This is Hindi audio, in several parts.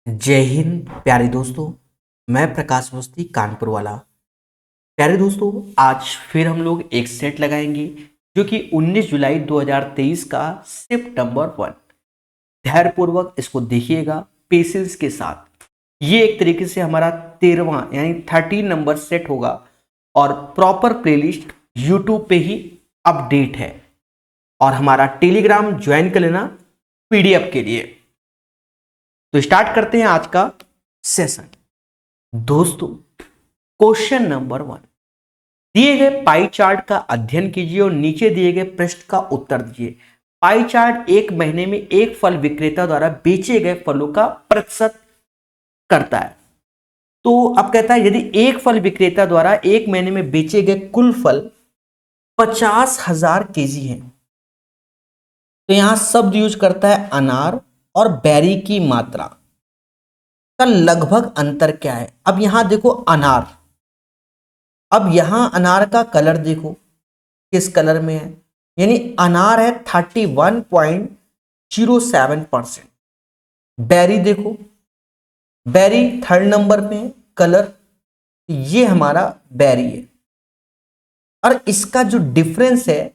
जय हिंद प्यारे दोस्तों। मैं प्रकाश अवस्थी कानपुर वाला। प्यारे दोस्तों, आज फिर हम लोग एक सेट लगाएंगे जो कि 19 जुलाई 2023 का शिफ्ट नंबर 1। धैर्यपूर्वक इसको देखिएगा, पेशेंस के साथ। ये एक तरीके से हमारा 13वां यानी 13 नंबर सेट होगा और प्रॉपर प्लेलिस्ट यूट्यूब पे ही अपडेट है। और हमारा टेलीग्राम ज्वाइन कर लेना पीडीएफ के लिए। तो स्टार्ट करते हैं आज का सेशन। दोस्तों, क्वेश्चन नंबर 1, दिए गए पाई चार्ट का अध्ययन कीजिए और नीचे दिए गए प्रश्न का उत्तर दीजिए। पाई चार्ट एक महीने में एक फल विक्रेता द्वारा बेचे गए फलों का प्रतिशत करता है। तो अब कहता है यदि एक फल विक्रेता द्वारा एक महीने में बेचे गए कुल फल 50,000 केजी हैं, तो यहां शब्द यूज करता है अनार और बेरी की मात्रा का लगभग अंतर क्या है। अब यहां देखो अनार, अब यहां अनार का कलर देखो किस कलर में है, यानी अनार है 31.07%। बेरी देखो, बेरी थर्ड नंबर पे है कलर, ये हमारा बेरी है। और इसका जो डिफरेंस है,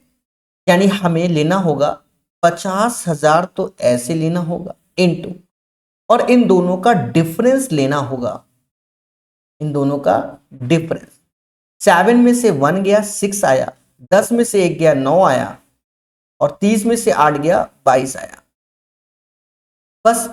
यानी हमें लेना होगा 50,000, तो ऐसे लेना होगा इनटू, और इन दोनों का डिफरेंस लेना होगा। इन दोनों का डिफरेंस 7 में से 1 गया 6 आया, 10 में से 1 गया 9 आया, और 30 में से 8 गया 22 आया। बस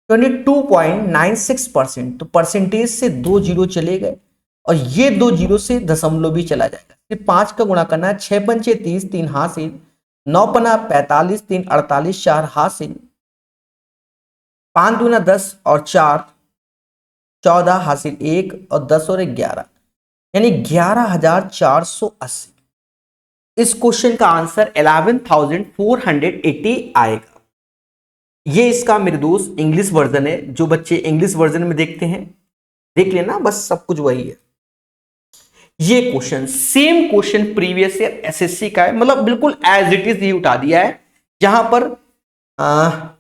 22.96%। तो परसेंटेज से 2 जीरो चले गए और ये 2 जीरो से दशमलव भी चला जाएगा। सिर्फ 5 का गुणा करना है। 6 पंचे 30, 3 हासिल, 9 पना 45, 3 48, 4 हासिल, 5 दूना 10 और 4 14 हासिल, 1 और 10 और 11, यानी 11,480। इस क्वेश्चन का आंसर 11,480 आएगा। ये इसका मेरे दोस्त इंग्लिश वर्जन है। जो बच्चे इंग्लिश वर्जन में देखते हैं देख लेना, बस सब कुछ वही है। ये question same question previous year SSC का है, मतलब बिल्कुल एज इट इज ही उठा दिया है। जहां पर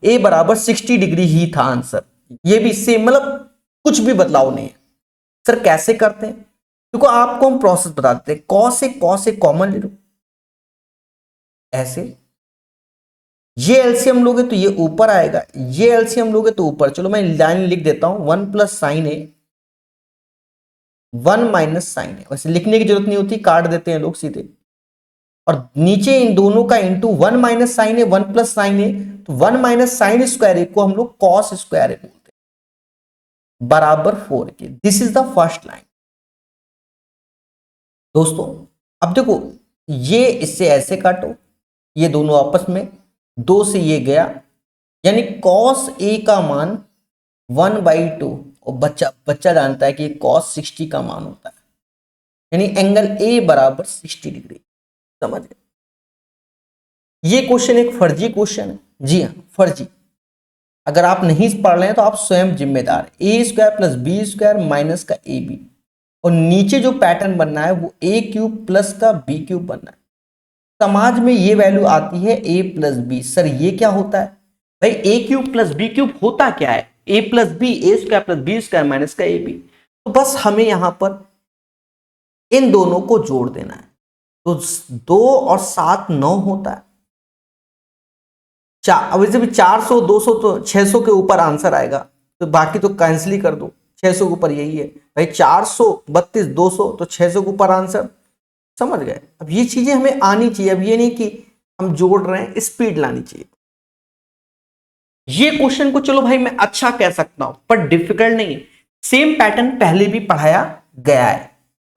ए बराबर 60 डिग्री ही था आंसर। ये भी सेम, मतलब कुछ भी बदलाव नहीं है। सर कैसे करते हैं, देखो आपको हम प्रोसेस बता देते हैं। कॉस से कॉमन ले लो, ऐसे ये एलसीएम लोगे तो ये ऊपर आएगा, ये एलसीएम लोगे तो ऊपर। चलो मैं लाइन लिख देता हूं, 1 प्लस साइन ए 1 माइनस साइन ए। वैसे लिखने की जरूरत नहीं होती, काट देते हैं लोग सीधे। और नीचे इन दोनों का इंटू 1 माइनस साइन ए 1 प्लस साइन ए, तो 1 माइनस साइन स्क्वायर ए को हम लोग कॉस स्क्वायर ए बोलते हैं, बराबर 4 के। This is the first line. दोस्तों अब देखो, ये इससे ऐसे काटो, ये दोनों आपस में 2 से ये गया, यानी कॉस ए का मान 1/2। और बच्चा बच्चा जानता है कि कॉस 60 का मान होता है, यानी एंगल ए बराबर 60 डिग्री। समझ गए। ये क्वेश्चन एक फर्जी क्वेश्चन है। जी हाँ, फर्जी। अगर आप नहीं पढ़ रहे हैं तो आप स्वयं जिम्मेदार। A square plus B square minus का ए बी, और नीचे जो पैटर्न बनना है वो ए क्यूब प्लस का बी क्यूब बनना है। समाज में ये वैल्यू आती है ए प्लस बी। सर ये क्या होता है भाई, A cube plus B cube होता क्या है? A plus B, A square plus B square minus का ए बी। तो बस हमें यहां पर इन दोनों को जोड़ देना है। तो 2 और 7 9 होता है। अब वैसे भी 400 200 तो 600 के ऊपर आंसर आएगा, तो बाकी तो कैंसिल ही कर दो। 600 के ऊपर यही है भाई, 432 200, तो 600 के ऊपर आंसर। समझ गए। अब ये चीजें हमें आनी चाहिए। अब ये नहीं कि हम जोड़ रहे हैं, स्पीड लानी चाहिए। ये क्वेश्चन को चलो भाई मैं अच्छा कह सकता हूं, पर डिफिकल्ट नहीं है। सेम पैटर्न पहले भी पढ़ाया गया है।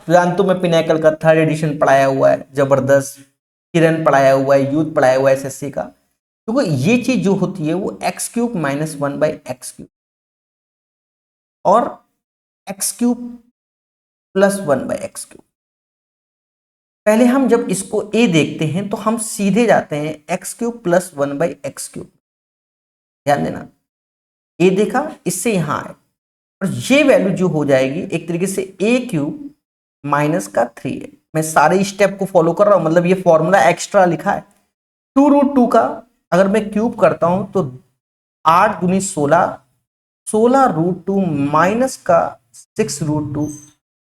जानतो मैं पिनैकल का 3rd एडिशन पढ़ाया हुआ है, जबरदस्त। किरण पढ़ाया हुआ है, यूथ पढ़ाया हुआ है एसएससी का। तो ये चीज जो होती है वो एक्स क्यूब माइनस 1/x³ और एक्स क्यूब प्लस 1/x³। पहले हम जब इसको a देखते हैं तो हम सीधे जाते हैं x³ प्लस 1/x³। ध्यान देना, a देखा, इससे यहां आए, और ये वैल्यू जो हो जाएगी एक तरीके से a³ माइनस का 3 है। मैं सारे स्टेप को फॉलो कर रहा हूं, मतलब ये फॉर्मूला एक्स्ट्रा लिखा है। 2√2 का अगर मैं क्यूब करता हूं तो 8 दूनी 16, 16√2 माइनस का 6√2,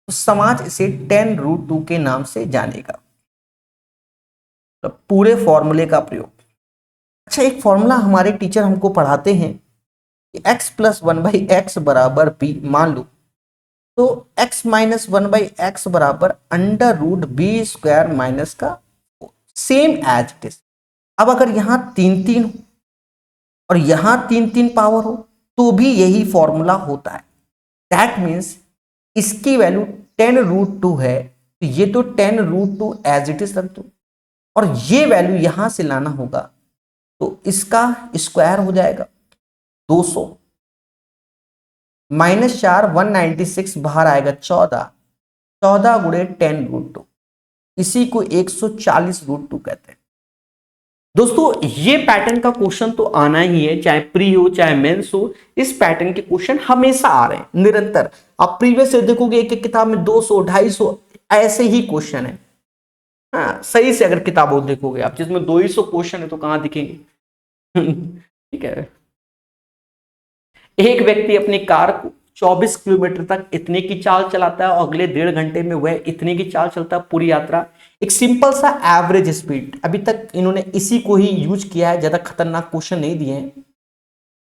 तो समाज इसे 10√2 के नाम से जानेगा। तो पूरे फॉर्मूले का प्रयोग। अच्छा, एक फॉर्मूला हमारे टीचर हमको पढ़ाते हैं कि x प्लस 1/x बराबर b, मान लो तो x माइनस 1/x बराबर √b² माइनस का, सेम एज इट इज। अब अगर यहां 3 3 हो और यहां 3 3 पावर हो तो भी यही फॉर्मूला होता है। दैट मीन्स इसकी वैल्यू 10√2 है, तो ये तो 10√2 एज इट इज रख दो, और ये वैल्यू यहां से लाना होगा, तो इसका स्क्वायर हो जाएगा 200, -4 196, बाहर आएगा 14, 14 गुणे 10√2, इसी को 140√2 कहते हैं। दोस्तों ये पैटर्न का क्वेश्चन तो आना ही है, चाहे प्री हो चाहे मेंस हो, इस पैटर्न के क्वेश्चन हमेशा आ रहे हैं निरंतर। आप प्रीवियस से देखोगे एक एक किताब में 200 250 ऐसे ही क्वेश्चन है। हाँ, सही से अगर किताबों देखोगे आप, जिसमें 200 क्वेश्चन है तो कहां दिखेंगे। ठीक है। एक व्यक्ति अपनी कार को 24 किलोमीटर तक इतने की चाल चलाता है और अगले 1.5 घंटे में वह इतने की चाल चलता है पूरी यात्रा। एक सिंपल सा एवरेज स्पीड, अभी तक इन्होंने इसी को ही यूज किया है, ज्यादा खतरनाक क्वेश्चन नहीं दिए हैं।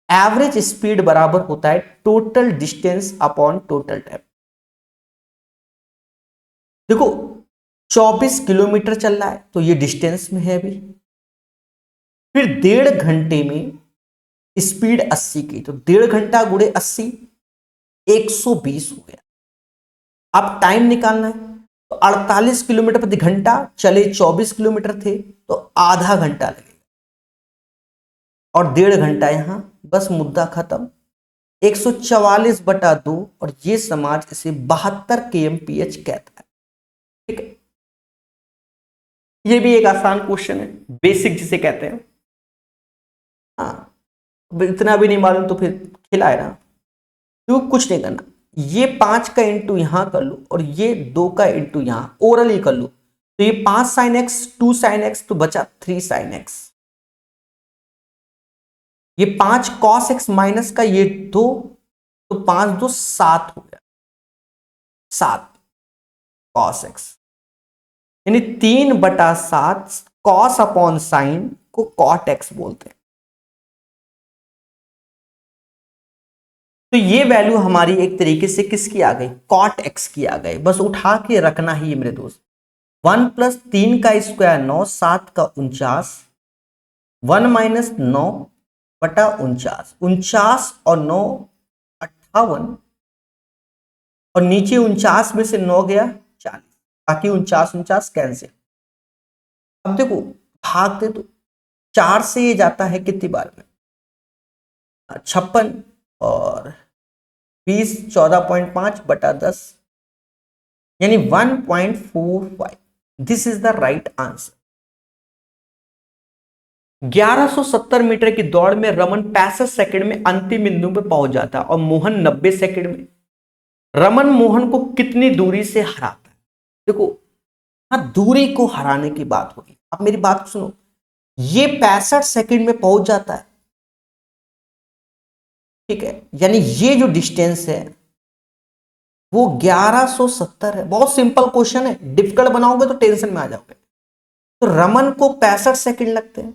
एवरेज स्पीड बराबर होता है total distance upon total time. देखो 24 किलोमीटर चल रहा है तो ये डिस्टेंस में है अभी, फिर 1.5 घंटे में स्पीड 80 की, तो 1.5 घंटा गुणे 80 120 हो गया। अब टाइम निकालना है, तो 48 किलोमीटर प्रति घंटा चले, 24 किलोमीटर थे तो आधा घंटा लगेगा, और 1.5 घंटा यहां, बस मुद्दा खत्म। 144/2, और ये समाज इसे 72 kmph कहता है। ठीक है, ये भी एक आसान क्वेश्चन है, बेसिक जिसे कहते हैं। हाँ, इतना भी नहीं मालूम तो फिर खिला है ना, क्यों कुछ नहीं करना। ये 5 का इंटू यहां कर लो और ये 2 का इंटू यहां ओरली कर लो, तो ये 5 sin x 2 sin x, तो बचा 3 sin x। ये 5 cos x माइनस का ये 2, तो 5 2 7 हो गया, 7 cos x, यानी 3/7 cos अपॉन साइन को cot x बोलते हैं। तो ये वैल्यू हमारी एक तरीके से किसकी आ गई, cot x की आ गई। बस उठा के रखना ही है मेरे दोस्त। 1 + 3 का स्क्वायर 9, 7 का 49, 1 - 9/49, 49 और 9 58, और नीचे 49 में से 9 गया 40, बाकी 49 49 कैंसिल। अब देखो भाग दे तो 4 से ये जाता है कितनी बार में, 56, और 20 14.5/10, यानी 1.45। This is the right answer. 1170 metre की दौड़ में रमन 65 सेकंड में अंतिम बिंदु पर पहुंच जाता है और मोहन 90 सेकंड में। रमन मोहन को कितनी दूरी से हराता है। देखो हाँ, दूरी को हराने की बात होगी। अब मेरी बात सुनो, ये 65 सेकंड में पहुंच जाता है, ठीक है, यानी ये जो डिस्टेंस है वो 1170 है। बहुत सिंपल क्वेश्चन है, डिफिकल्ट बनाओगे तो टेंशन में आ जाओगे। तो रमन को 65 सेकंड लगते हैं,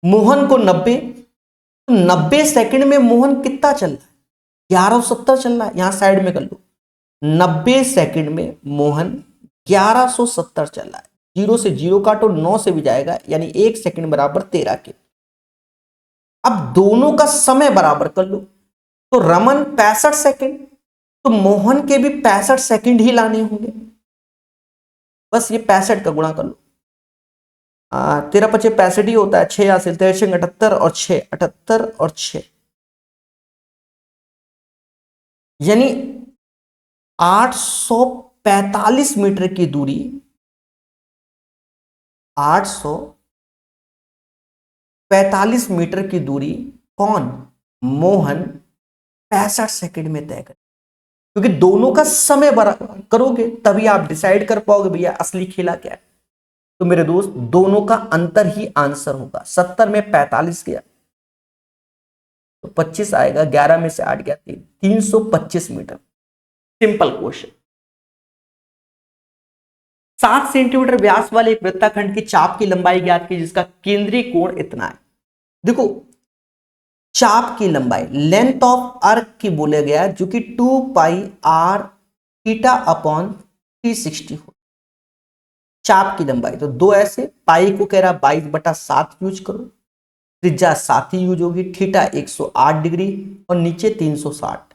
मोहन को 90, तो 90 सेकंड में मोहन कितना चल रहा है, 1170 चल रहा है, यहां साइड में कर लो। 90 सेकंड में मोहन 1170 चल रहा है, 0 से 0 काटो, 9 से भी जाएगा, यानी 1 सेकंड बराबर 13 के। अब दोनों का समय बराबर कर लो, तो रमन 65 सेकंड, तो मोहन के भी 65 सेकंड ही लाने होंगे। बस ये 65 का गुणा कर लो, 13 × 5 = 65 ही होता है, 6 हासिल, 13 × 78 और 6 78 और 6, यानी 845 मीटर की दूरी, 845 मीटर की दूरी कौन, मोहन 65 सेकंड में तय कर। क्योंकि दोनों का समय बराबर करोगे तभी आप डिसाइड कर पाओगे भैया असली खेला क्या है। तो मेरे दोस्त दोनों का अंतर ही आंसर होगा। 70 में 45 गया, तो 25 आएगा, 11 में से 8 गया 325 मीटर। Simple question. 7 सेंटीमीटर व्यास वाले एक वृत्ताखंड की चाप की लंबाई ज्ञात की जिसका केंद्रीय कोण इतना है। देखो चाप की लंबाई, लेंथ ऑफ आर्क की बोला गया जो कि 2 पाई आर थीटा अपॉन 360 हो। चाप की लंबाई तो दो ऐसे, पाई को कह रहा 22/7 यूज करो, त्रिज्या 7 ही यूज होगी, थीटा 108 डिग्री और नीचे 360।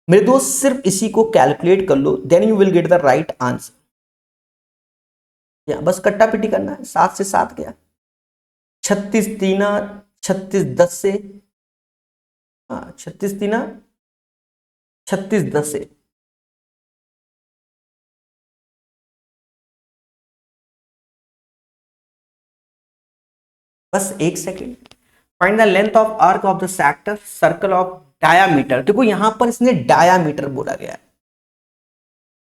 मेरे दोस्त सिर्फ इसी को कैलकुलेट कर लो, then you will get the right answer. बस कट्टा पिटी करना है, 7 से 7 गया, 36 तीना 36 10 से, हाँ 36 तीना 36 10 से, बस एक second. Find the length of arc of the sector circle of diameter. देखो यहां पर इसने डायामीटर बोला गया है,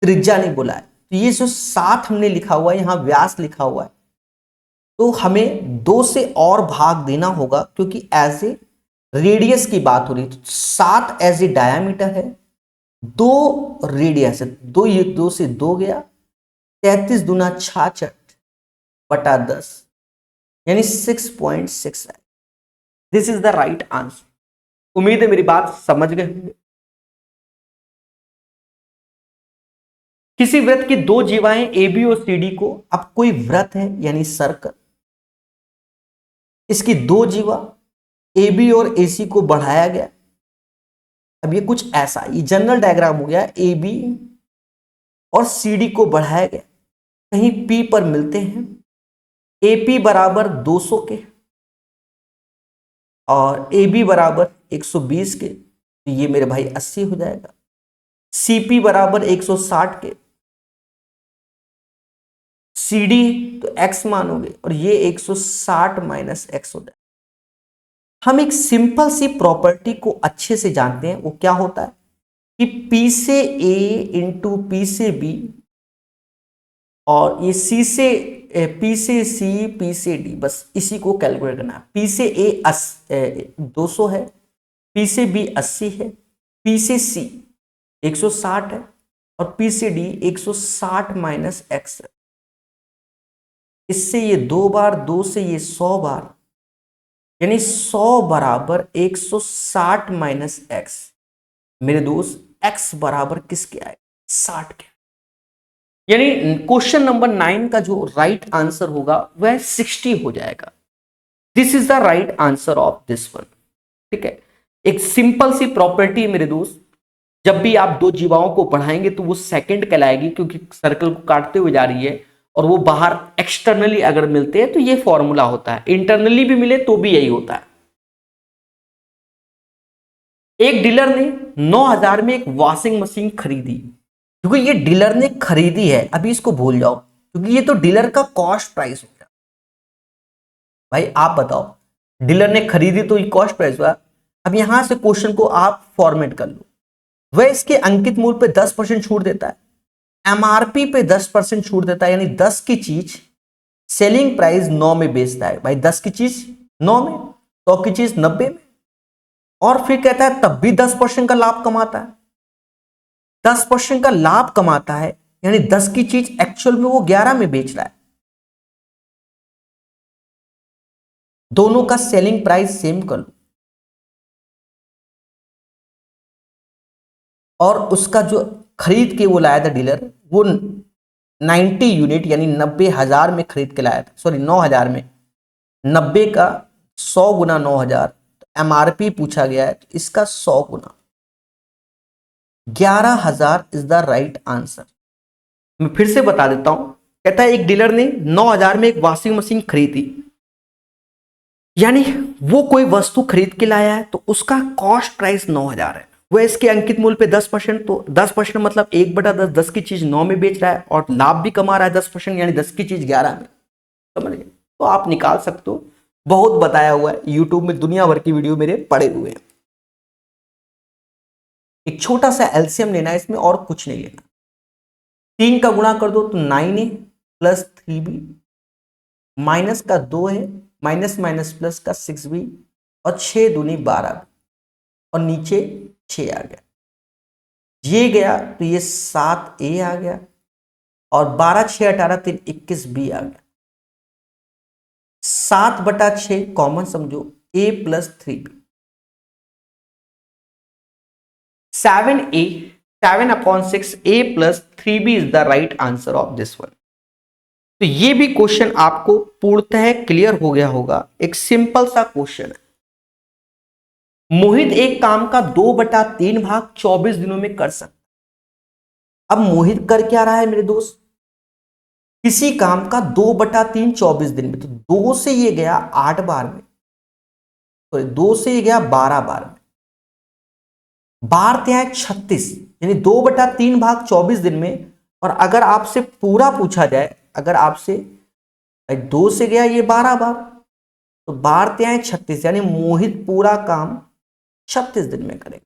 त्रिज्या नहीं बोला है। तो ये जो 7 हमने लिखा हुआ है, यहां व्यास लिखा हुआ है, तो हमें 2 से और भाग देना होगा क्योंकि एज ए रेडियस की बात हो रही है। तो 7 एज ए डायामीटर है, 2 रेडियस है, 2 ये 2 से 2 गया, 33 दूना 66/10 यानी 6.6 है। This is the right answer. उम्मीद है मेरी बात समझ गए होंगे। किसी वृत्त की दो जीवाएं ए बी और सी डी को, अब कोई वृत्त है यानी सर्कल, इसकी दो जीवा ए बी और ए सी को बढ़ाया गया। अब ये कुछ ऐसा, ये जनरल डायग्राम हो गया, ए बी और सी डी को बढ़ाया गया, कहीं पी पर मिलते हैं, ए पी बराबर 200 के और ए बी बराबर 120 के, तो ये मेरे भाई 80 हो जाएगा। सी पी बराबर 160 के, सी डी तो x मानोगे और ये 160 माइनस एक्स हो जाएगा। हम एक सिंपल सी प्रॉपर्टी को अच्छे से जानते हैं, वो क्या होता है कि P से A इंटू पी से B और ये C से P से C P से D, बस इसी को कैलकुलेट करना है। P से A 200 है, P से B 80 है, P से C 160 है और P से D 160 माइनस एक्स है। इससे ये 2 बार, 2 से ये 100 बार, यानी 100 बराबर 160 माइनस एक्स। मेरे दोस्त x बराबर किसके आए? 60 के। यानी क्वेश्चन नंबर 9 का जो राइट आंसर होगा वह 60 हो जाएगा। This is the right answer of this one. ठीक है, एक सिंपल सी प्रॉपर्टी है मेरे दोस्त, जब भी आप दो जीवाओं को बढ़ाएंगे तो वो सेकंड कहलाएगी क्योंकि सर्कल को काटते हुए जा रही है और वो बाहर एक्सटर्नली अगर मिलते हैं तो ये फॉर्मूला होता है, इंटरनली भी मिले तो भी यही होता है। एक डीलर ने 9,000 में एक वॉशिंग मशीन खरीदी, क्योंकि ये डीलर ने खरीदी है, अभी इसको भूल जाओ क्योंकि ये तो डीलर का कॉस्ट प्राइस हो गया। भाई आप बताओ, डीलर ने खरीदी तो ये कॉस्ट प्राइस हुआ। अब यहां से क्वेश्चन को आप फॉर्मेट कर लो, वह इसके अंकित मूल्य पे 10% छूट देता है, एमआरपी पे 10% छूट देता है, यानी 10 की चीज सेलिंग प्राइस 9 में बेचता है। भाई 10 की चीज 9 में, 100 की चीज 90 में, और फिर कहता है तब भी 10% का लाभ कमाता है। 10% का लाभ कमाता है यानी 10 की चीज एक्चुअल में वो 11 में बेच रहा है। दोनों का सेलिंग प्राइस सेम कर लो और उसका जो खरीद के वो लाया था डीलर, वो 90 यूनिट यानी 90,000 में खरीद के लाया था, सॉरी 9,000 में, 90 का 100 गुना 9,000, एमआरपी पूछा गया है तो इसका 100 गुना 11,000 इज द राइट आंसर। मैं फिर से बता देता हूं, कहता है एक डीलर ने 9,000 में एक वॉशिंग मशीन खरीदी, यानी वो कोई वस्तु खरीद के लाया है तो उसका कॉस्ट प्राइस 9,000 है, वह इसके अंकित मूल्य पे 10%, तो 10% मतलब 1/10, 10 की चीज 9 में बेच रहा है और लाभ भी कमा रहा है 10%, यानी 10 की चीज 11 में। समझ गए? तो आप निकाल सकते हो, बहुत बताया हुआ है यूट्यूब में, दुनिया भर की वीडियो मेरे पड़े हुए हैं। एक छोटा सा एलसीएम लेना है इसमें और कुछ नहीं लेना। 3 का गुणा कर दो तो 9a प्लस 3b, माइनस का 2 है, माइनस माइनस प्लस का 6b और 6 दूनी 12। और नीचे 6 आ गया, ये गया तो ये 7a आ गया, और 12 6 18 3 21b आ गया। 7/6 कॉमन समझो, a + 3b, 7a 7/6 a + 3b is the right answer of this one. तो ये भी क्वेश्चन आपको पूर्णतः क्लियर हो गया होगा, एक सिंपल सा क्वेश्चन है। मोहित एक काम का 2/3 भाग 24 दिनों में कर सकता। अब मोहित कर क्या रहा है मेरे दोस्त, किसी काम का 2/3 24 दिन में, तो 2 से ये गया 8 बार में, सॉरी 2 से ये गया 12 बार में, बार क्या है 36, यानी 2/3 भाग 24 दिन में। और अगर आपसे पूरा पूछा जाए, अगर आपसे 2 से गया ये 12 बार, तो बार क्या है 36, यानी मोहित पूरा काम 36 दिन में करेगा।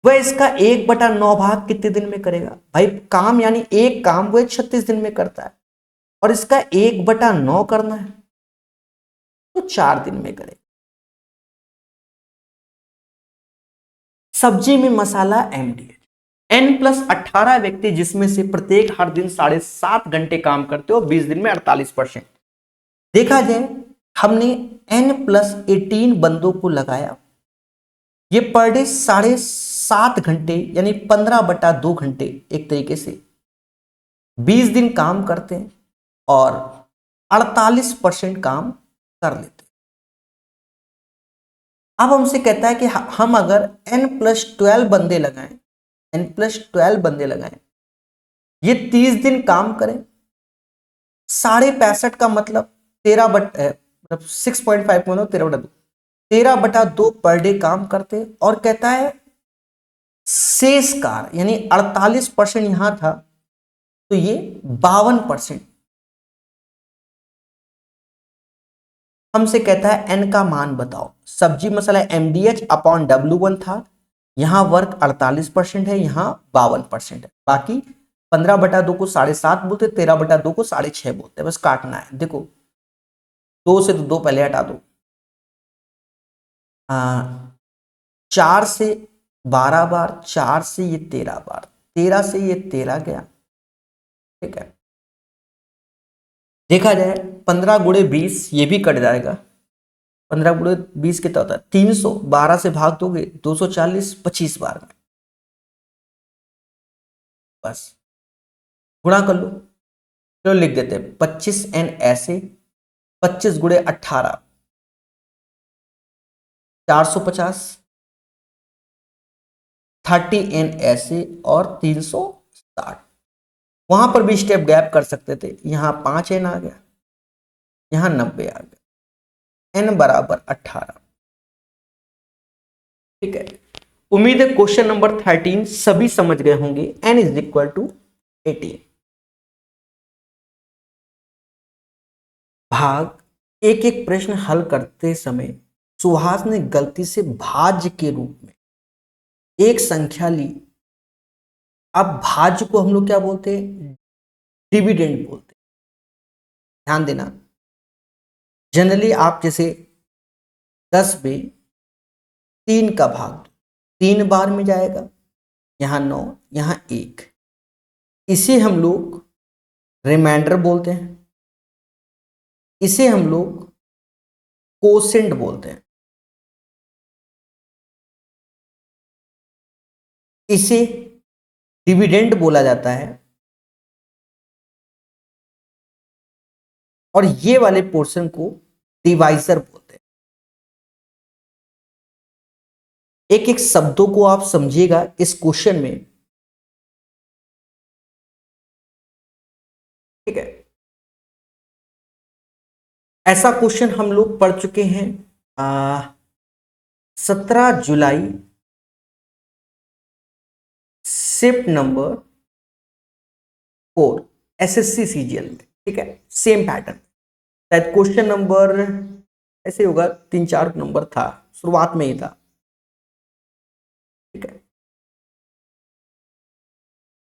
वह इसका 1/9 भाग कितने दिन में करेगा? भाई काम यानी एक काम वह 36 दिन में करता है, और इसका 1/9 करना है तो 4 दिन में करेगा। सब्जी में मसाला MDH, N+18 व्यक्ति जिसमें से प्रत्येक हर दिन 7.5 घंटे काम करते हो, 20 दिन में 48%। देखा जाए हमने N+18 बंदों को लगाया, ये पर डे 7.5 घंटे यानी 15/2 घंटे एक तरीके से 20 दिन काम करते हैं और 48% काम कर लेते हैं। अब हमसे कहता है कि हम अगर N+12 बंदे लगाएं, N+12 बंदे लगाएं, ये 30 दिन काम करें, 65.5 का मतलब 6.5 में 13/2, 13/2 पर डे काम करते, और कहता है शेष कार्य यानी 48% यहां था, तो ये 52%। हमसे कहता है एन का मान बताओ। सब्जी मसाला MDH/W1 था, यहां वर्क 48% है, यहां 52% है, बाकी 15/2 को 7.5 बोलते, 13/2 को 6.5 बोलते, बस काटना है। देखो 2 से तो 2 पहले हटा दो, 4 से 12 बार, 4 से ये 13 बार, 13 से ये 13 गया, ठीक है। देखा जाए 15 गुणे 20 ये भी कट जाएगा, 15 गुणे 20 कितना होता है 300, 12 से भाग दोगे 240, 25 बार में, बस गुणा कर लो। चलो लिख देते हैं 25N ऐसे, 25 गुणे 18 450, 30N ऐसे और 360। वहां पर भी स्टेप गैप कर सकते थे, यहां 5N आ गया, यहां 90 आ गया, N = 18, ठीक है। उम्मीद है क्वेश्चन नंबर 13 सभी समझ गए होंगे। N = 18। भाग एक एक प्रश्न हल करते समय सुहास ने गलती से भाज्य के रूप में एक संख्या ली। अब भाज्य को हम लोग क्या बोलते हैं? डिविडेंड बोलते हैं। ध्यान देना, जनरली आप जैसे 10 में 3 का भाग 3 बार में जाएगा, यहां 9, यहां 1, इसे हम लोग रिमाइंडर बोलते हैं, इसे हम लोग कोसेंट बोलते हैं, इसे डिविडेंड बोला जाता है, और ये वाले पोर्शन को डिवाइजर बोलते हैं। एक एक शब्दों को आप समझिएगा इस क्वेश्चन में, ठीक है। ऐसा क्वेश्चन हम लोग पढ़ चुके हैं 17 जुलाई शिफ्ट नंबर 4 SSC CGL में, ठीक है। सेम पैटर्न, शायद क्वेश्चन नंबर ऐसे होगा 3-4 नंबर था, शुरुआत में ही था, ठीक है।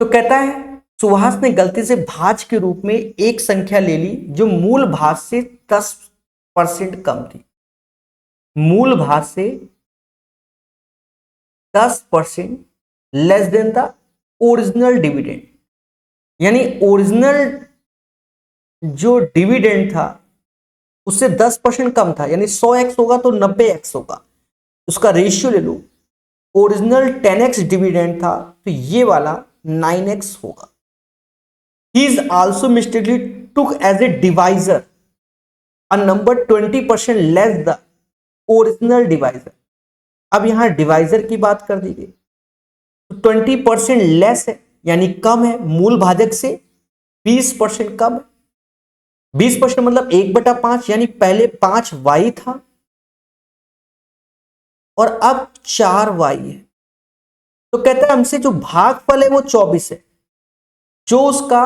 तो कहता है सुहास ने गलती से भाज्य के रूप में एक संख्या ले ली जो मूल भाज्य से 10% कम थी। मूल भाज्य से 10% less than the original dividend, यानी ओरिजिनल जो डिविडेंड था उससे 10% कम था, यानी 100x होगा तो 90x होगा, उसका रेशियो ले लो। ओरिजिनल 10x डिविडेंड था तो ये वाला 9x होगा। He is also mistakenly took as a divisor a number 20% less the original divisor. अब यहां डिवाइजर की बात कर दी गई तो 20% लेस है, यानी कम है, मूल भाजक से 20% कम है। 20% मतलब 1/5, यानी पहले 5y था और अब 4y है। तो कहता है हमसे जो भागफल है वो 24 है, जो उसका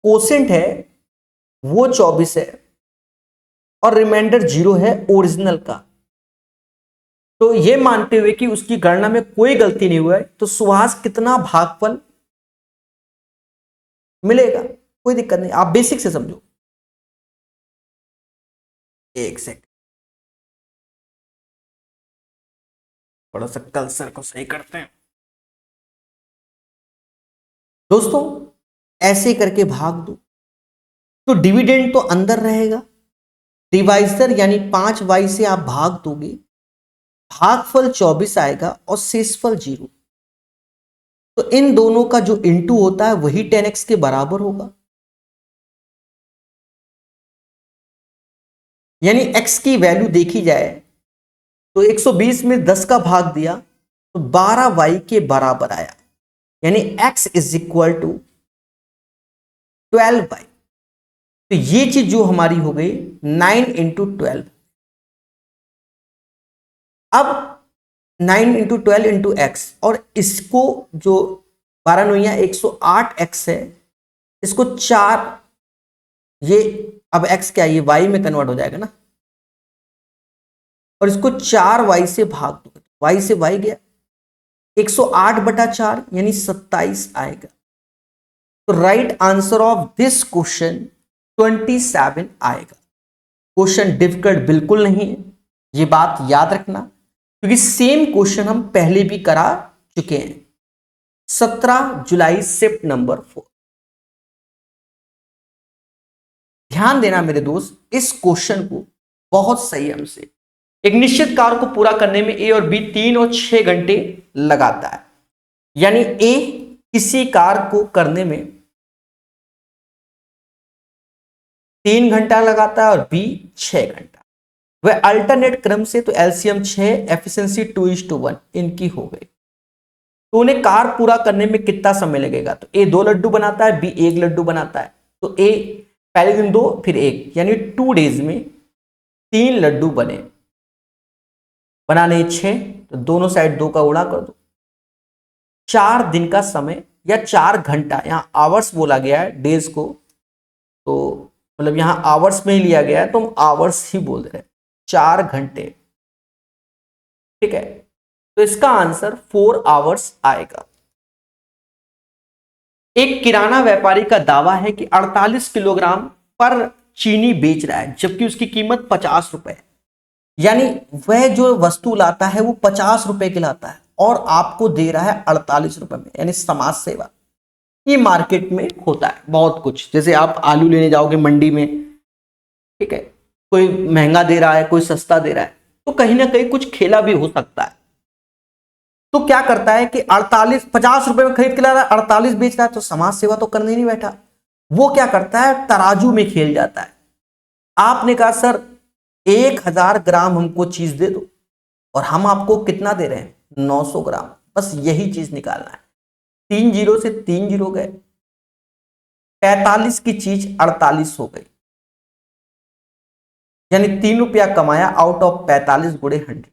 कोसेंट है वो 24 है और रिमाइंडर 0 है ओरिजिनल का। तो ये मानते हुए कि उसकी गणना में कोई गलती नहीं हुआ है, तो सुहास कितना भागफल मिलेगा? कोई दिक्कत नहीं, आप बेसिक से समझो। एक सेकंड, थोड़ा सा कल्सर को सही करते हैं दोस्तों। ऐसे करके भाग दो तो डिविडेंड तो अंदर रहेगा, डिवाइजर यानी 5y से आप भाग दोगे, भागफल 24 आएगा और शेषफल 0। तो इन दोनों का जो इंटू होता है वही 10x के बराबर होगा, यानी x की वैल्यू देखी जाए तो 120 में 10 का भाग दिया तो 12y के बराबर आया, यानी x is equal to 12y। तो ये चीज जो हमारी हो गई 9 इंटू 12। अब 9 इंटू 12 इंटू एक्स, और इसको जो 12 108x है, इसको 4, ये अब x क्या है, ये y में कन्वर्ट हो जाएगा ना, और इसको 4y से भाग दो, y से y गया, 108/4 यानी 27 आएगा। तो right answer of this question 27 आएगा। क्वेश्चन डिफिकल्ट बिल्कुल नहीं है, ये बात याद रखना, क्योंकि सेम क्वेश्चन हम पहले भी करा चुके हैं। 17 जुलाई शिफ्ट नंबर 4। ध्यान देना मेरे दोस्त, इस क्वेश्चन को बहुत संयम से, एक निश्चित कार्य को पूरा करने में ए और बी 3 और 6 घंटे लगाता है, यानी ए किसी कार्य को करने में 3 घंटा लगाता है और बी 6 घंटा। वह अल्टरनेट क्रम से, तो एलसीएम 6, एफिशिएंसी 2:1 इनकी हो गई। तो उन्हें कार पूरा करने में कितना समय लगेगा? तो ए 2 लड्डू बनाता है, बी 1 लड्डू बनाता है, तो ए पहले दिन 2 फिर 1, यानी 2 डेज में 3 लड्डू बने, बनाने 6, तो दोनों साइड 2 का गुणा कर दो। 4 दिन का समय या 4 घंटा, यहां आवर्स बोला गया है डेज को, तो मतलब यहां आवर्स में ही लिया गया है तो हम आवर्स ही बोल रहे हैं, 4 घंटे। ठीक है, तो इसका आंसर 4 आवर्स आएगा। एक किराना व्यापारी का दावा है कि 48 किलोग्राम पर चीनी बेच रहा है, जबकि उसकी कीमत 50 रुपए है, यानी वह जो वस्तु लाता है वो 50 रुपए की लाता है और आपको दे रहा है 48 रुपए में, यानी समाज सेवा। ये मार्केट में होता है बहुत कुछ, जैसे आप आलू लेने जाओगे मंडी में, ठीक है, कोई महंगा दे रहा है, कोई सस्ता दे रहा है, तो कहीं ना कहीं कुछ खेला भी हो सकता है। तो क्या करता है कि 50 रुपए में खरीद के ला रहा है, 48 बेच रहा है, तो समाज सेवा तो करने नहीं बैठा, वो क्या करता है, तराजू में खेल जाता है। आपने कहा सर 1000 ग्राम हमको चीज दे दो, और हम आपको कितना दे रहे हैं, 900 ग्राम, बस यही चीज निकालना है। 3 जीरो से 3 जीरो गए, 45 की चीज 48 हो गई, यानी 3 रुपया कमाया आउट ऑफ 45 गुणे 100।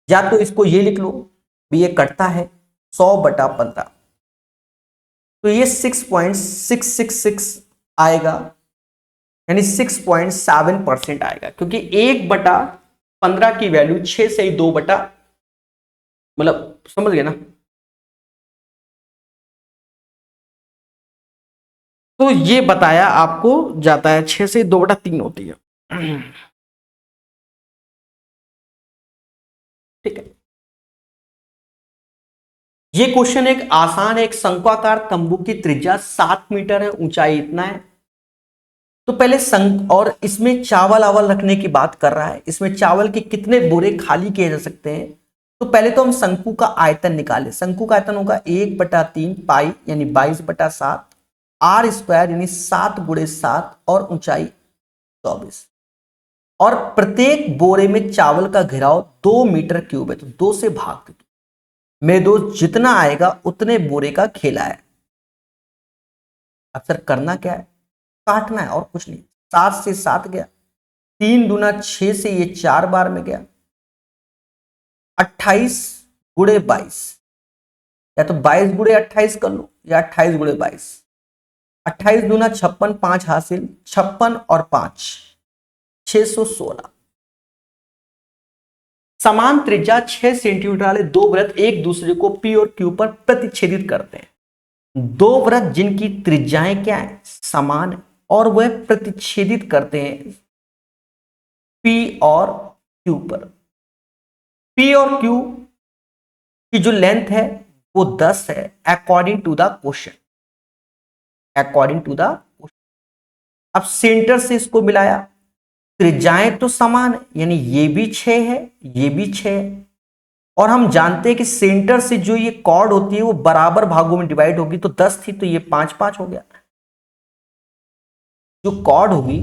या तो इसको ये लिख लो भी, ये कटता है 100/15, तो ये 6.666 आएगा, यानी 6.7% आएगा, क्योंकि 1/15 की वैल्यू 6 से ही 2 बटा, मतलब समझ गए ना। तो ये बताया आपको जाता है 6 से 2/3 होती है। ठीक है, ये क्वेश्चन एक आसान है। एक शंक्वाकार तंबू की त्रिज्या 7 मीटर है, ऊंचाई इतना है। तो पहले और इसमें चावल आवल रखने की बात कर रहा है। इसमें चावल के कितने बोरे खाली किए जा सकते हैं। तो पहले तो हम शंकु का आयतन निकालें। शंकु का आयतन होगा 1/3 पाई यानी 22/7 आर स्क्वायर यानी 7 × 7 और ऊंचाई 24। और प्रत्येक बोरे में चावल का घेराव 2 मीटर क्यूब है, तो 2 से भाग दे। मेरे दोस्त जितना आएगा उतने बोरे का खेला है। अब सर करना क्या है, काटना है और कुछ नहीं। 7 से 7 गया, 3 दूना 6 से ये 4 बार में गया। 28 × 22 या तो 22 × 28 कर लो या 28 × 22। 28 दूना 56, 5 हासिल, 56 और 5 616। समान त्रिज्या 6 सेंटीमीटर वाले दो वृत्त एक दूसरे को पी और क्यू पर प्रतिच्छेदित करते हैं। दो वृत्त जिनकी त्रिज्याएं क्या है, समान है, और वह प्रतिच्छेदित करते हैं पी और क्यू पर। पी और क्यू की जो लेंथ है वो 10 है according to the question. According to the question. अब सेंटर से इसको मिलाया, त्रिज्याएं तो समान है यानी ये भी 6 है, ये भी 6 है। और हम जानते हैं कि सेंटर से जो ये कॉर्ड होती है वो बराबर भागों में डिवाइड होगी, तो 10 थी तो ये 5 हो गया। जो कॉर्ड होगी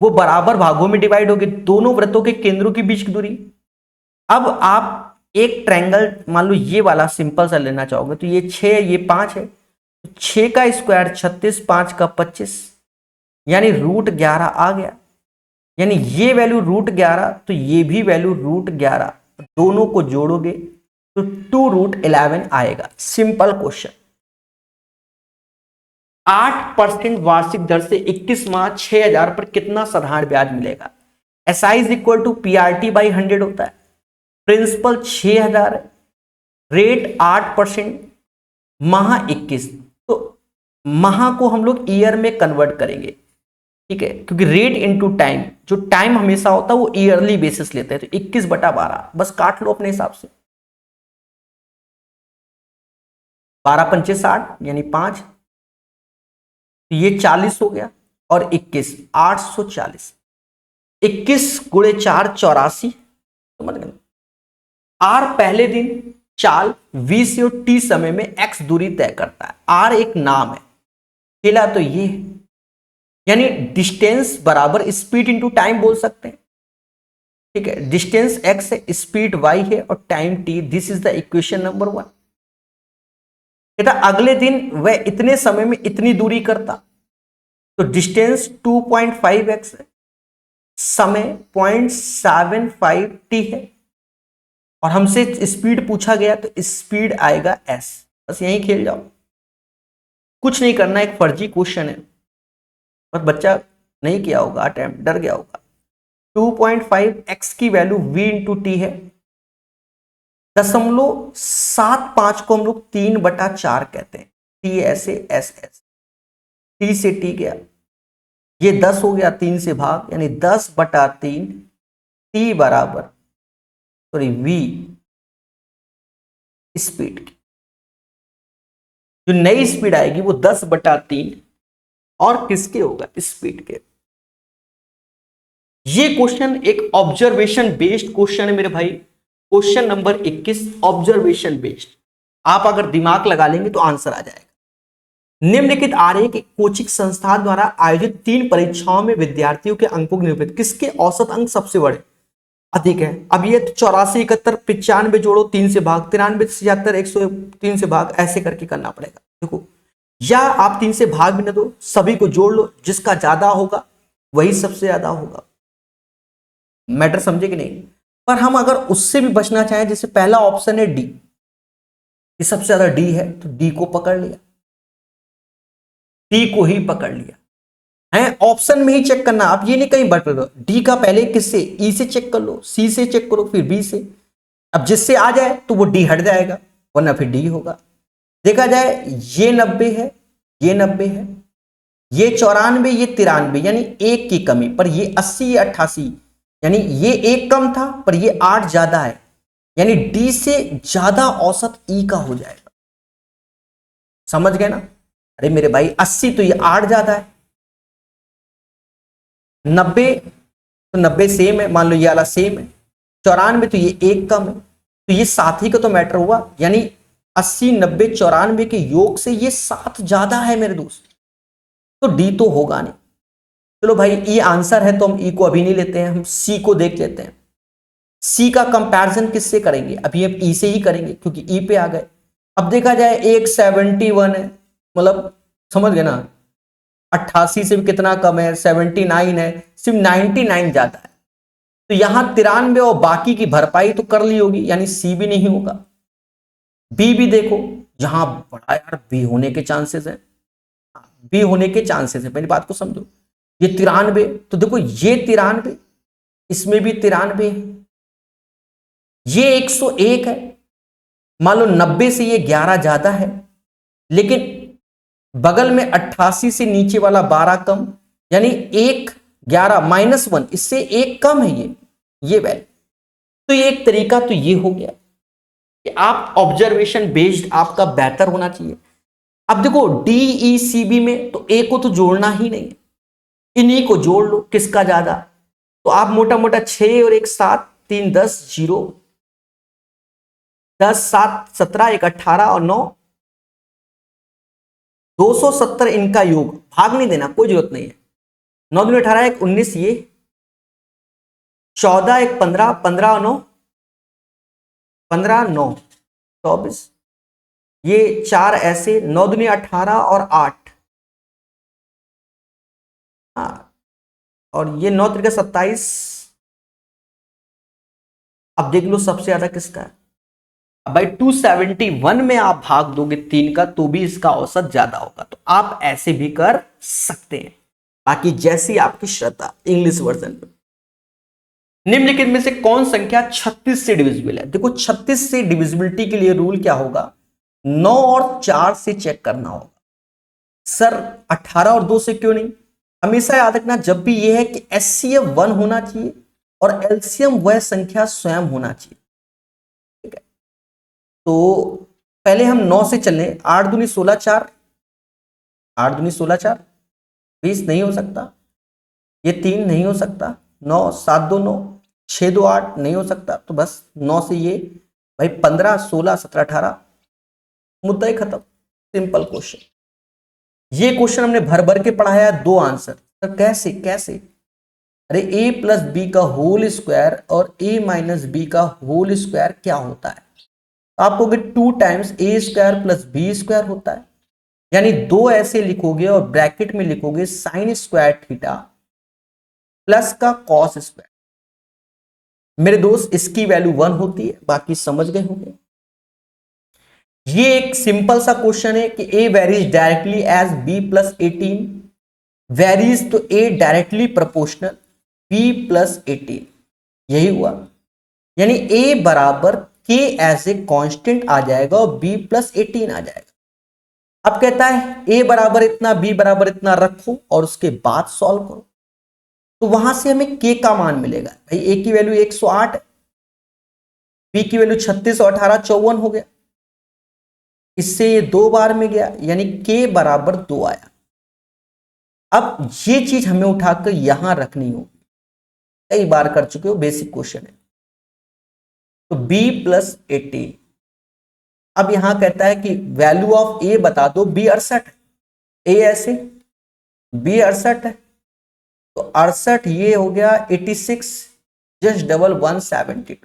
वो बराबर भागों में डिवाइड होगी, दोनों वृत्तों के केंद्रों के बीच की दूरी। अब आप एक ट्रायंगल मान लो ये वाला सिंपल सा लेना चाहोगे, तो ये 6 है, ये 5 है, तो 6 का स्क्वायर 36, 5 का 25 यानी √11 आ गया। यानी ये वैल्यू √11 तो ये भी वैल्यू √11, दोनों को जोड़ोगे तो 2√11 आएगा। Simple question. 8% वार्षिक दर से 21 माह 6000 पर कितना साधारण ब्याज मिलेगा। SI = PRT/100 होता है। प्रिंसिपल 6000 है, रेट 8%, माह 21। तो माह को हम लोग ईयर में कन्वर्ट करेंगे, ठीक है, क्योंकि रेट इनटू टाइम, जो टाइम हमेशा होता है वो ईयरली बेसिस लेते हैं। तो 21/12 बस काट लो अपने हिसाब से। 12 पंचे 60 यानी 5, तो ये 40 हो गया और 21 840। 21 × 4 84। समझ गए। आर पहले दिन चाल V से और T समय में X दूरी तय करता है। आर एक नाम है, खेला तो ये है, यानी डिस्टेंस बराबर स्पीड इनटू टाइम बोल सकते हैं, ठीक है। डिस्टेंस x है, स्पीड y है और time t। This is the equation number 1। कहता अगले दिन वह इतने समय में इतनी दूरी करता, तो डिस्टेंस 2.5x है, समय 0.75 t है, और हमसे स्पीड पूछा गया तो स्पीड आएगा s। बस यहीं खेल जाओ, कुछ नहीं करना, एक फर्जी क्वेश्चन है, पर बच्चा नहीं किया होगा, अटेम्प्ट डर गया होगा। 2.5x की वैल्यू v × t है। 0.75 को हम लोग 3/4 कहते हैं। t ऐसे s ऐसे, t से t गया, ये 10 हो गया, 3 से भाग यानी 10/3 t बराबर v स्पीड की। जो नई स्पीड आएगी वो 10/3 और किसके होगा, स्पीड के। ये क्वेश्चन एक ऑब्जर्वेशन बेस्ड क्वेश्चन है मेरे भाई। Question number 21 observation based. आप अगर दिमाग लगा लेंगे तो आंसर आ जाएगा। निम्नलिखित आरेख एक कोचिंग संस्थान द्वारा आयोजित 3 परीक्षाओं में विद्यार्थियों के अंकों की निरूपित किसके औसत अंक सबसे बड़े अधिक है। अब ये 84, 71, 95 जोड़ो, 3 से भाग, 93, 76, 103 से भाग, ऐसे करके करना पड़ेगा। देखो, या आप 3 से भाग भी ना दो, सभी को जोड़ लो, जिसका ज्यादा होगा वही सबसे ज्यादा होगा। मैटर समझे कि नहीं। पर हम अगर उससे भी बचना चाहें, जैसे पहला ऑप्शन है डी, ये सबसे ज्यादा डी है, तो डी को पकड़ लिया, डी को ही पकड़ लिया है। ऑप्शन में ही चेक करना, आप ये नहीं कहीं बट लो। डी का पहले किससे, ई से चेक कर लो, सी से चेक करो, फिर बी से। अब जिससे आ जाए तो वो डी हट जाएगा, वरना फिर डी होगा। देखा जाए ये 90 है, ये 90 है, ये 94, ये 93, यानी 1 की कमी। पर ये 80, ये 88, यानी ये 1 कम था पर ये 8 ज्यादा है, यानी डी से ज्यादा औसत ई का हो जाएगा। समझ गए ना? अरे मेरे भाई 80 तो ये 8 ज्यादा है, 90 तो 90 सेम है, मान लो ये वाला सेम है, 94 तो ये एक कम है, तो ये 7 ही का तो मैटर हुआ, यानी 80 90 94 के योग से ये 7 ज्यादा है मेरे दोस्त, तो डी तो होगा नहीं। चलो भाई ये आंसर है तो हम ई को अभी नहीं लेते हैं, हम सी को देख लेते हैं। सी का कंपैरिजन किससे करेंगे? अभी हम ई से ही करेंगे क्योंकि ई पे आ गए। अब देखा जाए एक 71 है, मतलब समझ गए ना, 88 से भी कितना कम है, 79 है, सिर्फ 99 ज्यादा है, तो यहां 93 और बाकी की भरपाई तो कर ली होगी, यानी सी भी नहीं होगा। बी भी देखो, यहां बड़ा यार बी होने के चांसेस है, बी होने के चांसेस है, मेरी बात को समझो। ये 93, तो देखो ये 93, इसमें भी 93 है, ये 101 है, मान लो 90 से ये 11 ज्यादा है, लेकिन बगल में 88 से नीचे वाला 12 कम, यानी 1 11 -1, इससे एक कम है ये वैल्यू। तो ये एक तरीका तो ये हो गया कि आप ऑब्जर्वेशन बेस्ड आपका बेहतर होना चाहिए। अब देखो DECB में तो ए को तो जोड़ना ही नहीं है, इन्हीं को जोड़ लो, किसका ज्यादा, तो आप मोटा मोटा 6 और 1 7 3 10 0 10 7 17 1 18 और 9 270 इनका योग, भाग नहीं देना, कोई जरूरत नहीं है। 9 दूनी 18 1 19, ये 14 1 15 15 और 9 15 9 24, ये 4 ऐसे, 9 दूनी 18 और 8, हाँ, और ये 9 त्रिका 27। अब देख लो सबसे ज्यादा किसका है। अब भाई 271 में आप भाग दोगे 3 का तो भी इसका औसत ज्यादा होगा, तो आप ऐसे भी कर सकते हैं, बाकी जैसी आपकी श्रद्धा। इंग्लिश वर्जन में निम्नलिखित में से कौन संख्या 36 से डिविजिबल है? देखो 36 से डिविजिबिलिटी के लिए रूल क्या होगा, 9 और 4 से चेक करना होगा। सर 18 और 2 से क्यों नहीं? हमेशा याद रखना जब भी यह है कि एचसीएफ 1 होना चाहिए और एलसीएम वह संख्या स्वयं होना चाहिए, ठीक है। तो पहले हम 9 से चलें, 8 दूनी 16 4, 8 दूनी 16 4 20 नहीं हो सकता, ये 3 नहीं हो सकता, 9 7 2 9 6 2 8 नहीं हो सकता, तो बस 9 से ये भाई 15 16 17 18, मुद्दा ही खत्म। सिंपल क्वेश्चन, ये क्वेश्चन हमने भर भर के पढ़ाया, 2 आंसर। तो कैसे कैसे? अरे a प्लस बी का होल स्क्वायर और a माइनस बी का होल स्क्वायर क्या होता है? आप कहोगे 2 times a square plus B square होता है, यानी 2 ऐसे लिखोगे और ब्रैकेट में लिखोगे साइन स्क्वायर थीटा प्लस का कॉस स्क्वायर। मेरे दोस्त इसकी वैल्यू 1 होती है, बाकी समझ गए होंगे। ये एक सिंपल सा क्वेश्चन है कि a varies directly as b plus 18, varies तो a directly proportional b plus 18, यही हुआ, यानी a बराबर k एज ए कांस्टेंट आ जाएगा और b प्लस 18 आ जाएगा। अब कहता है a बराबर इतना b बराबर इतना रखो और उसके बाद सॉल्व करो, तो वहां से हमें k का मान मिलेगा। भाई a की वैल्यू 108 है, b की वैल्यू 36 और 18 54 हो गया, इससे ये 2 बार में गया, यानी k बराबर 2 आया। अब ये चीज हमें उठाकर यहां रखनी होगी, कई बार कर चुके हो, बेसिक क्वेश्चन है। तो b प्लस 18, अब यहां कहता है कि वैल्यू ऑफ a बता दो, b 68 है, a ऐसे b 68 है, तो 68 ये हो गया 86 जस्ट डबल 172,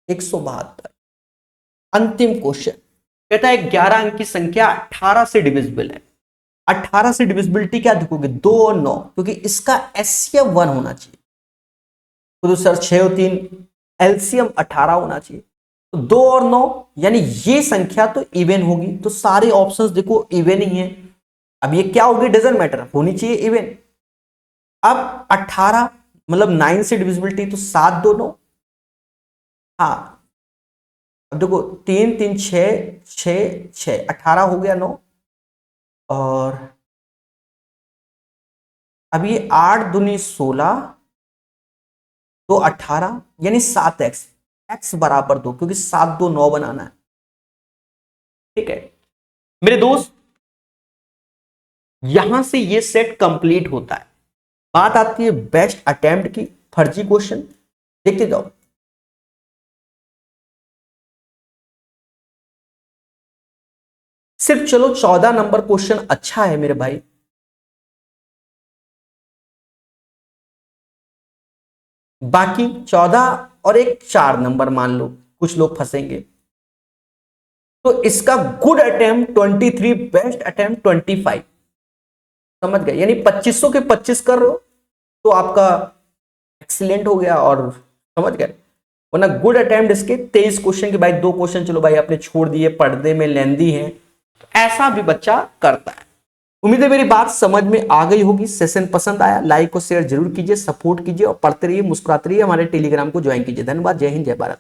172। अंतिम क्वेश्चन कहता है 11 अंक की संख्या 18 से डिविजिबल है। 18 से डिविजिबिलिटी क्या देखोगे, 2 और 9, क्योंकि इसका एचसीएफ 1 होना चाहिए, तो सर 6 और 3 एलसीएम 18 होना चाहिए, तो 2 और 9, यानी ये संख्या तो इवन होगी, तो सारे ऑप्शंस देखो इवन ही है। अब ये क्या होगी डजंट मैटर, होनी चाहिए इवन। अब 18 मतलब 9 से डिविजिबिलिटी, तो 7 2 9, हाँ, अब देखो 3 3 6 6 6 18 हो गया 9, और अब ये 8 दूनी 16 तो 18, यानी 7x, x बराबर 2, क्योंकि 7 2 9 बनाना है। ठीक है मेरे दोस्त, यहां से ये सेट कंप्लीट होता है। बात आती है बेस्ट अटेम्प्ट की, फर्जी क्वेश्चन देखते जाओ। सिर्फ चलो 14 नंबर क्वेश्चन अच्छा है मेरे भाई, बाकी 14 और एक 4 नंबर मान लो कुछ लोग फंसेंगे। तो इसका गुड अटेम्प्ट 23, बेस्ट अटेम्प्ट 25। समझ गए, यानी 2500 के 25 कर रहे हो तो आपका एक्सीलेंट हो गया। और समझ गए, वरना गुड अटेम्प्ट इसके 23 क्वेश्चन के भाई 2 क्वेश्चन चलो भाई आपने छोड़ दिए, पर्दे में लेंदी है, तो ऐसा भी बच्चा करता है। उम्मीद है मेरी बात समझ में आ गई होगी। सेशन पसंद आया लाइक और शेयर जरूर कीजिए, सपोर्ट कीजिए और पढ़ते रहिए, मुस्कुराते रहिए, हमारे टेलीग्राम को ज्वाइन कीजिए। धन्यवाद, जय हिंद, जय भारत।